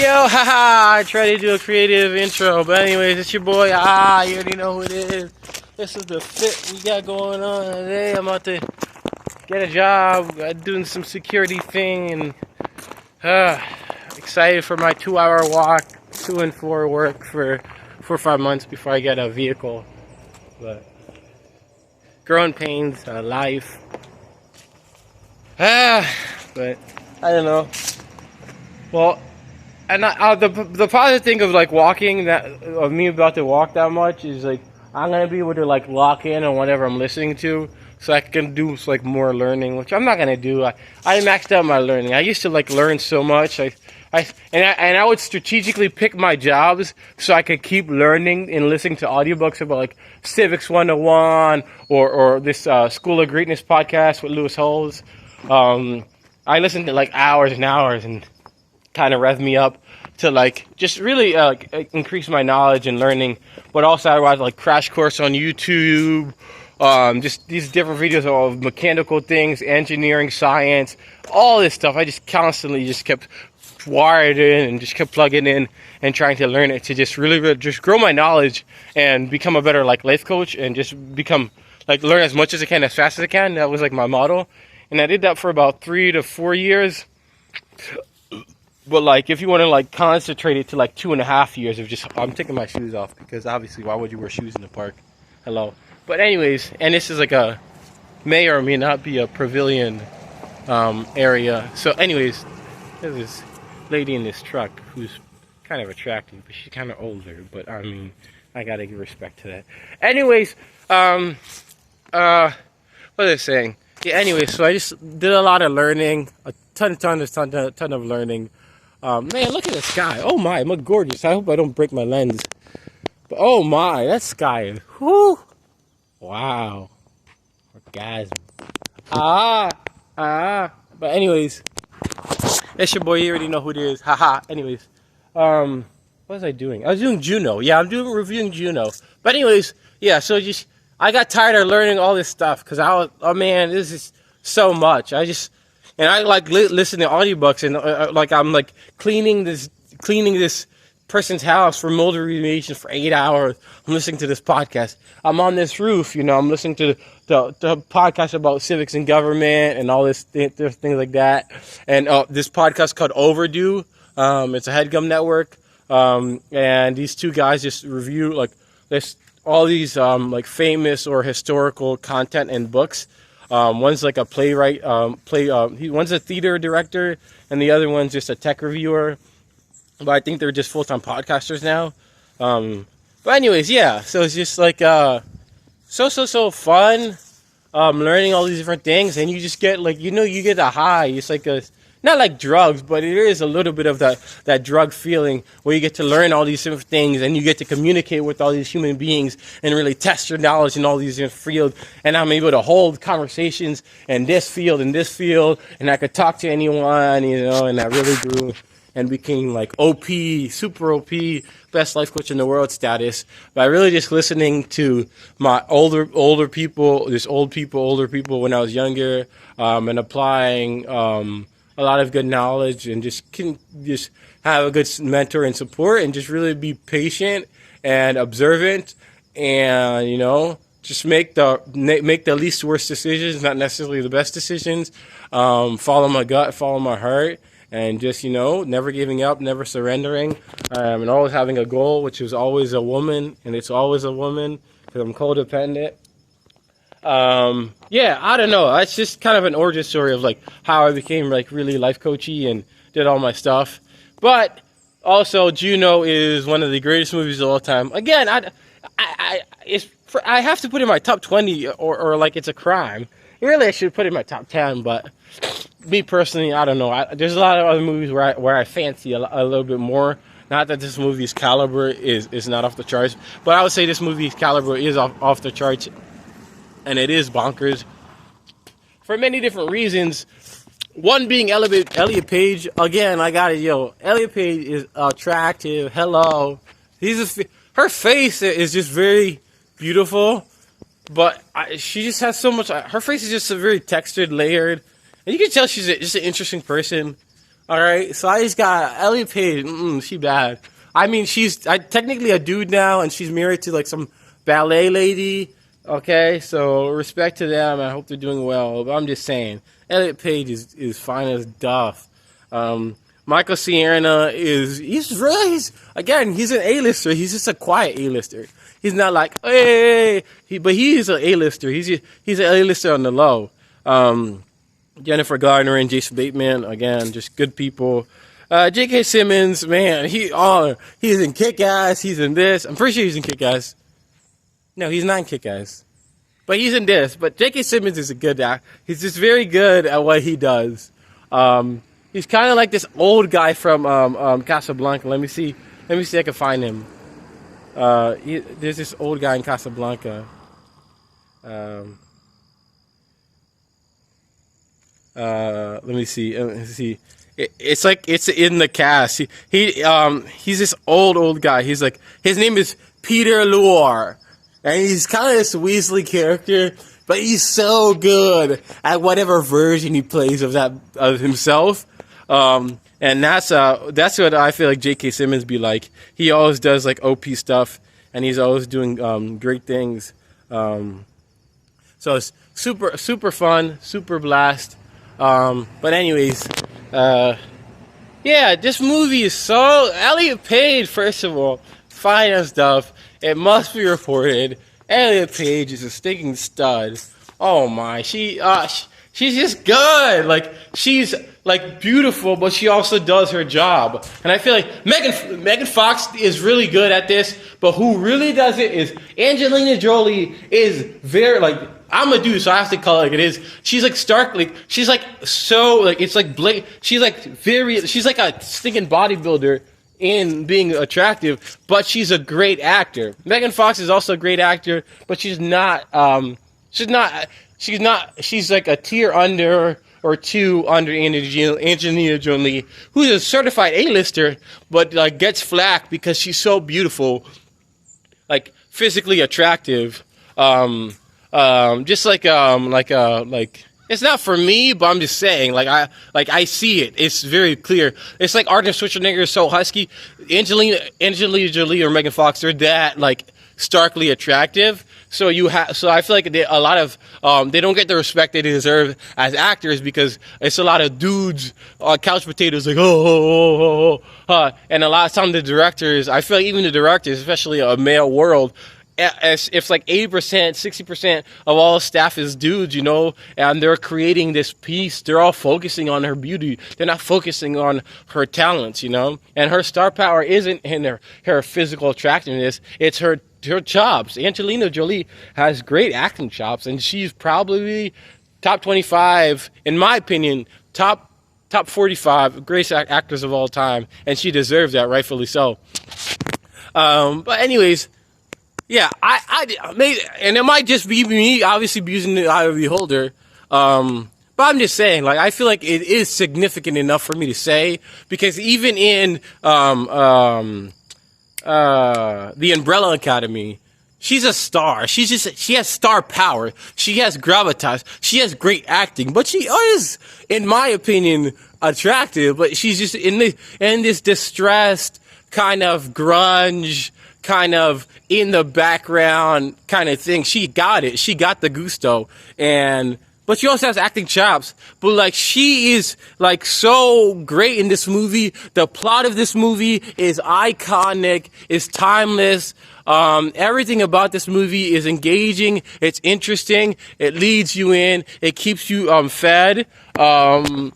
Yo, haha, I tried to do a creative intro, but anyways, it's your boy, you already know who it is. This is the fit we got going on today. I'm about to get a job, doing some security thing, and excited for my 2-hour walk to and for work for 4 or 5 months before I get a vehicle. But growing pains, life. But I don't know. Well, and the positive thing of like walking, of me about to walk that much, is like I'm gonna be able to like lock in on whatever I'm listening to, so I can do like more learning, which I'm not gonna do. I maxed out my learning. I used to like learn so much. I would strategically pick my jobs so I could keep learning and listening to audiobooks about like Civics 101 or this School of Greatness podcast with Lewis Holmes. I listened to like hours and hours and kind of rev me up to like just really increase my knowledge and learning. But also I watch like crash course on YouTube, just these different videos of mechanical things, engineering, science, all this stuff. I just constantly just kept wired in and just kept plugging in and trying to learn it to just really just grow my knowledge and become a better like life coach and just become like learn as much as I can as fast as I can. That was like my motto, and I did that for about 3 to 4 years. But like if you want to like concentrate it to like 2.5 years of just, I'm taking my shoes off because obviously why would you wear shoes in the park? Hello. But anyways, and this is like a may or may not be a pavilion area. So anyways, there's this lady in this truck who's kind of attractive, but she's kind of older. But I mean, I gotta give respect to that. Anyways, what was I saying? Yeah. Anyways, so I just did a lot of learning, a ton of learning. Man, look at the sky. Oh my, I'm gorgeous. I hope I don't break my lens. But oh my, that sky. Whoo! Wow. Orgasm. But anyways, that's your boy. You already know who it is. Haha. Anyways, what was I doing? I was doing Juno. Yeah, I'm reviewing Juno. But anyways, yeah. So just I got tired of learning all this stuff because oh man, this is so much. And I like listen to audiobooks and like I'm like cleaning this person's house for mold remediation for 8 hours. I'm listening to this podcast. I'm on this roof, I'm listening to the podcast about civics and government and all this things like that. And this podcast called Overdue. It's a HeadGum network. And these two guys just review like all these like famous or historical content and books. One's like a playwright, one's a theater director, and the other one's just a tech reviewer. But I think they're just full-time podcasters now. But anyways, yeah. So it's just like so fun, learning all these different things, and you just get like you get a high. It's like not like drugs, but it is a little bit of that drug feeling where you get to learn all these different things and you get to communicate with all these human beings and really test your knowledge in all these different fields. And I'm able to hold conversations in this field, and I could talk to anyone, and I really grew and became like OP, super OP, best life coach in the world status by really just listening to my older people when I was younger, and applying a lot of good knowledge and just have a good mentor and support and just really be patient and observant and just make the least worst decisions, not necessarily the best decisions. Follow my gut, follow my heart, and just never giving up, never surrendering, and always having a goal, which is always a woman, and it's always a woman because I'm codependent. Yeah, I don't know. It's just kind of an origin story of like how I became like really life coachy and did all my stuff. But also, Juno is one of the greatest movies of all time. Again, I have to put it in my top 20 or like it's a crime. Really, I should put it in my top 10. But me personally, I don't know. There's a lot of other movies where I fancy a little bit more. Not that this movie's caliber is not off the charts, but I would say this movie's caliber is off the charts. And it is bonkers for many different reasons. One being Elliot Page. Again, I got it. Elliot Page is attractive. Hello. Her face is just very beautiful. But she just has so much. Her face is just very textured, layered. And you can tell she's just an interesting person. All right, so I just got Elliot Page. She bad. I mean, she's technically a dude now, and she's married to like some ballet lady. Okay, so respect to them. I hope they're doing well. But I'm just saying, Elliot Page is fine as duff. Michael Cera he's an A-lister. He's just a quiet A-lister. He's not like hey, but he's an A-lister. He's an A-lister on the low. Jennifer Gardner and Jason Bateman, again, just good people. J.K. Simmons, man, he's in Kick-Ass. He's in this. I'm pretty sure he's in Kick-Ass. No, he's not in Kick-Ass. But he's in this. But J.K. Simmons is a good actor. He's just very good at what he does. He's kind of like this old guy from Casablanca. Let me see if I can find him. There's this old guy in Casablanca. Let me see. It's like it's in the cast. He's this old guy. He's like, his name is Peter Loire, and he's kind of this Weasley character, but he's so good at whatever version he plays of himself. And that's what I feel like J.K. Simmons be like. He always does like OP stuff, and he's always doing great things. So it's super fun, super blast. But anyways, yeah, this movie is so Elliot Page. First of all, fine as stuff. It must be reported. Elliot Page is a stinking stud. Oh my, she's just good. Like, she's like beautiful, but she also does her job. And I feel like Megan Fox is really good at this, but who really does it is Angelina Jolie. Is very like, I'm a dude, so I have to call it like it is. She's like starkly, she's like so like, it's like she's like she's like a stinking bodybuilder in being attractive, but she's a great actor. Megan Fox is also a great actor, but she's like a tier under or two under Angelina Jolie, who's a certified A-lister, but like gets flack because she's so beautiful, like physically attractive. Just like it's not for me, but I'm just saying, I see it. It's very clear. It's like Arnold Schwarzenegger is so husky. Angelina Jolie or Megan Fox, they're that like starkly attractive. So I feel like a lot of they don't get the respect they deserve as actors because it's a lot of dudes, couch potatoes, like and a lot of times the directors, I feel like even the directors, especially a male world, if like 80%, 60% of all staff is dudes, you know, and they're creating this piece, they're all focusing on her beauty. They're not focusing on her talents, you know, and her star power isn't in her physical attractiveness. It's her chops. Angelina Jolie has great acting chops, and she's probably top 25, in my opinion, top 45 greatest actors of all time, and she deserves that, rightfully so. But anyways, yeah, and it might just be me, obviously using the eye of the beholder. But I'm just saying, like, I feel like it is significant enough for me to say, because even in the Umbrella Academy, she's a star. She has star power. She has gravitas. She has great acting, but she is, in my opinion, attractive. But she's just in this distressed kind of grunge, kind of in the background kind of thing. She got it. She got the gusto, but she also has acting chops. But like, she is like so great in this movie. The plot of this movie is iconic, is timeless. Everything about this movie is engaging. It's interesting. It leads you in. It keeps you fed. And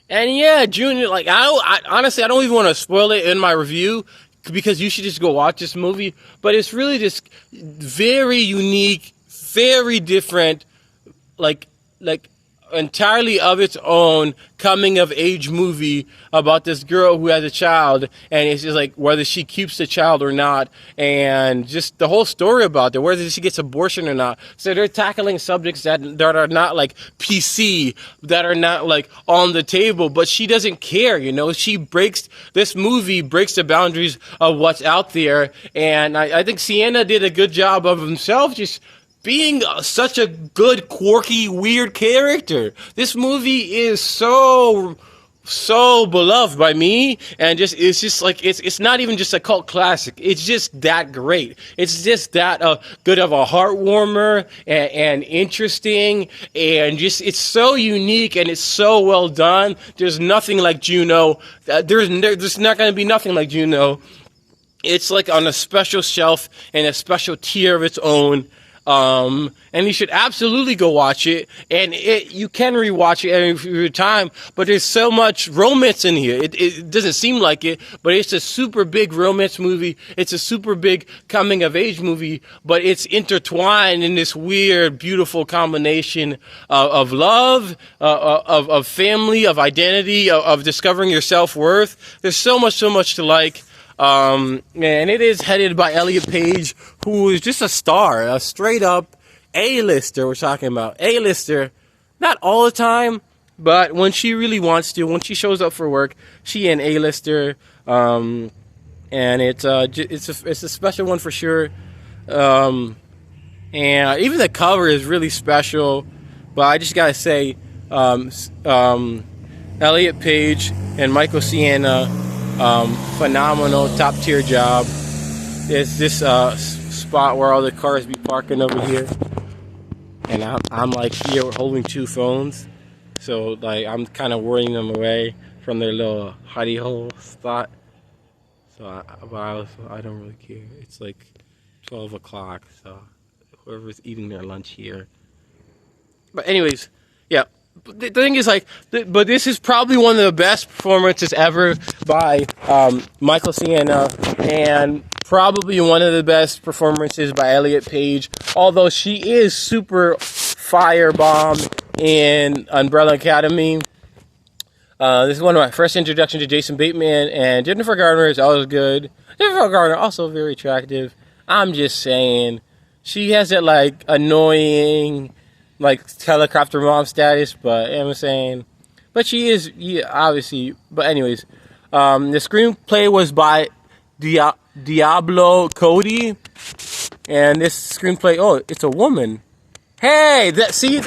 yeah, Junior. Like, honestly, I don't even want to spoil it in my review, because you should just go watch this movie. But it's really just very unique, very different, like entirely of its own coming of age movie about this girl who has a child, and it's just like whether she keeps the child or not, and just the whole story about it, whether she gets abortion or not. So they're tackling subjects that are not like PC, that are not like on the table, but she doesn't care, you know. This movie breaks the boundaries of what's out there, and I think Sienna did a good job of himself, just being such a good, quirky, weird character. This movie is so so beloved by me, and just it's just like it's not even just a cult classic. It's just that great. It's just that good of a heart warmer and interesting, and just it's so unique and it's so well done. There's nothing like Juno. There's not going to be nothing like Juno. It's like on a special shelf and a special tier of its own. And you should absolutely go watch it. And you can rewatch it every time, but there's so much romance in here. It doesn't seem like it, but it's a super big romance movie. It's a super big coming of age movie, but it's intertwined in this weird, beautiful combination of love, of family, of identity, of discovering your self-worth. There's so much to like. And it is headed by Elliot Page, who is just a star, a straight up A-lister we're talking about. A-lister, not all the time, but when she really wants to, when she shows up for work, she an A-lister. And it's a special one for sure. And even the cover is really special. But I just gotta say, Elliot Page and Michael Sienna, phenomenal, top tier job. There's this spot where all the cars be parking over here, and I'm like here holding two phones, so like I'm kind of whirling them away from their little hidey hole spot. So I don't really care. It's like 12 o'clock, so whoever's eating their lunch here. But anyways, yeah. The thing is, like, but this is probably one of the best performances ever by Michael Sienna, and probably one of the best performances by Elliot Page. Although she is super firebomb in Umbrella Academy. This is one of my first introductions to Jason Bateman, and Jennifer Garner is always good. Jennifer Garner also very attractive. I'm just saying, she has that like annoying, like helicopter mom status, but you know what I'm saying, but she is, yeah, obviously. But anyways, the screenplay was by Diablo Cody, and this screenplay, oh, it's a woman. Hey, see,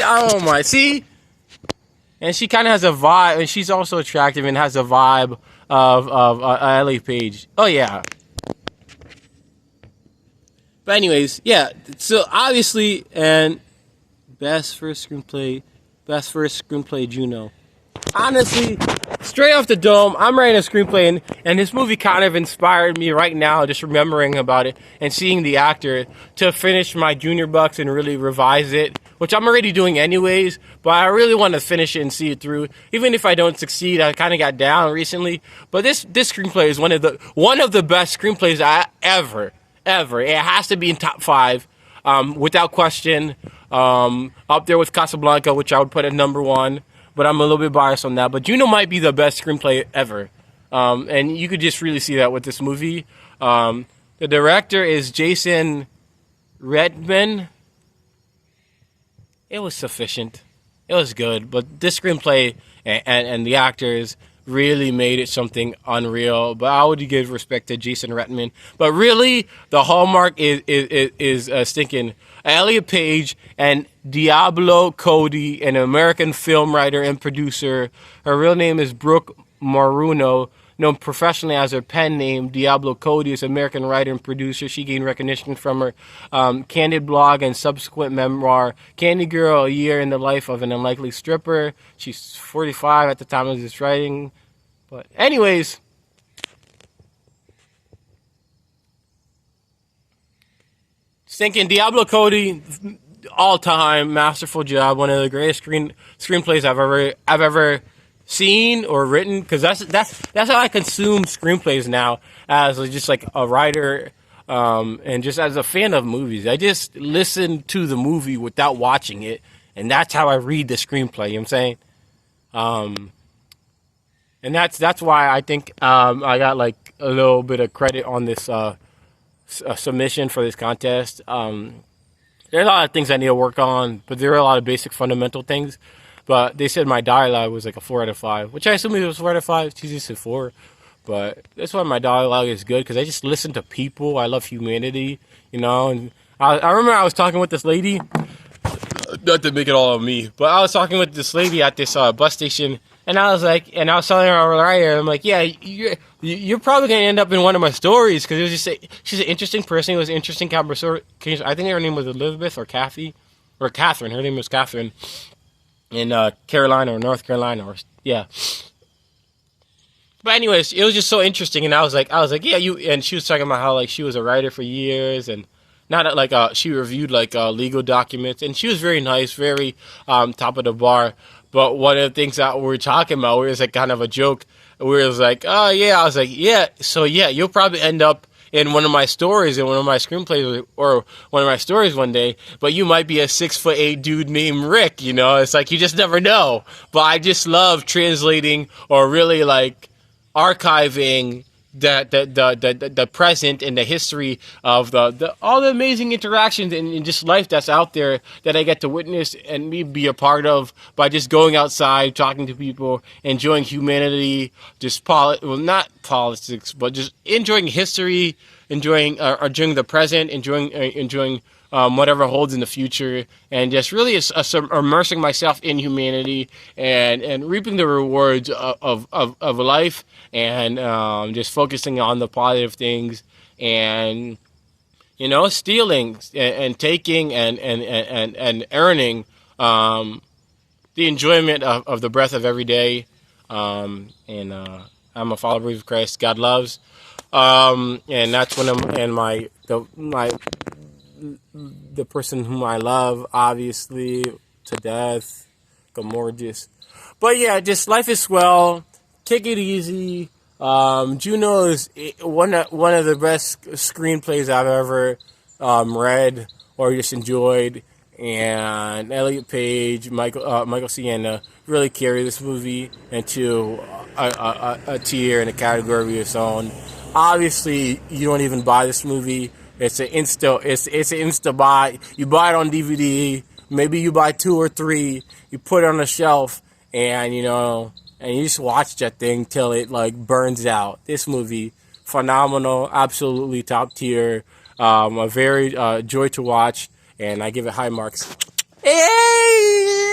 and she kind of has a vibe, and she's also attractive and has a vibe of Ellie Page. Oh yeah. But anyways, yeah. So obviously, and best first screenplay, Juno. Honestly, straight off the dome, I'm writing a screenplay, and this movie kind of inspired me right now, just remembering about it and seeing the actor, to finish my junior bucks and really revise it, which I'm already doing anyways, but I really want to finish it and see it through. Even if I don't succeed, I kind of got down recently, but this screenplay is one of the best screenplays ever. It has to be in top 5, without question. Up there with Casablanca, which I would put at number 1, but I'm a little bit biased on that. But Juno might be the best screenplay ever, and you could just really see that with this movie. The director is Jason Reitman. It was sufficient. It was good, but this screenplay and the actors really made it something unreal. But I would give respect to Jason Reitman. But really, the hallmark is stinking Elliot Page and Diablo Cody, an American film writer and producer. Her real name is Brooke Maruno, known professionally as her pen name. Diablo Cody is an American writer and producer. She gained recognition from her Candid blog and subsequent memoir, Candy Girl, A Year in the Life of an Unlikely Stripper. She's 45 at the time of this writing. But anyways, stinking Diablo Cody, all-time masterful job. One of the greatest screenplays I've ever seen or written, because that's how I consume screenplays now, as just like a writer, and just as a fan of movies. I just listen to the movie without watching it, and that's how I read the screenplay. You know what I'm saying? And that's why I think I got like a little bit of credit on this submission for this contest. There's a lot of things I need to work on, but there are a lot of basic fundamental things. But they said my dialogue was like a 4 out of 5, which I assume it was 4 out of 5. She just said 4. But that's why my dialogue is good, because I just listen to people. I love humanity, you know. And I remember I was talking with this lady, not to make it all on me, but I was talking with this lady at this bus station, And I was like, and I was telling her right here, I'm like, yeah, you're probably gonna end up in one of my stories because it was she's an interesting person. It was an interesting conversation. I think her name was Elizabeth or Kathy or Catherine. Her name was Catherine in Carolina or North Carolina or yeah. But anyways, it was just so interesting, and I was like, yeah, you. And she was talking about how like she was a writer for years, and not like she reviewed like legal documents, and she was very nice, very top of the bar. But one of the things that we were talking about, where it was like kind of a joke, where it was like, oh yeah, I was like, yeah, so yeah, you'll probably end up in one of my stories, in one of my screenplays, or one of my stories one day. But you might be a 6'8" dude named Rick. You know, it's like you just never know. But I just love translating or really like archiving the present and the history of the all the amazing interactions and just life that's out there that I get to witness and me be a part of by just going outside, talking to people, enjoying humanity, just not politics, but just enjoying history, enjoying the present, enjoying whatever holds in the future, and just really immersing myself in humanity and reaping the rewards of life, and just focusing on the positive things, and stealing and taking and earning the enjoyment of the breath of every day. And I'm a follower of Christ. God loves, and that's when the person whom I love, obviously, to death, Gamorgeous. But yeah, just life is swell. Take it easy. Juno is one of the best screenplays I've ever read or just enjoyed. And Elliot Page, Michael Sienna really carry this movie into a tier and a category of its own. Obviously, you don't even buy this movie. It's an insta buy. You buy it on DVD. Maybe you buy 2 or 3. You put it on the shelf, and and you just watch that thing till it like burns out. This movie, phenomenal, absolutely top tier. A very joy to watch, and I give it high marks. Hey!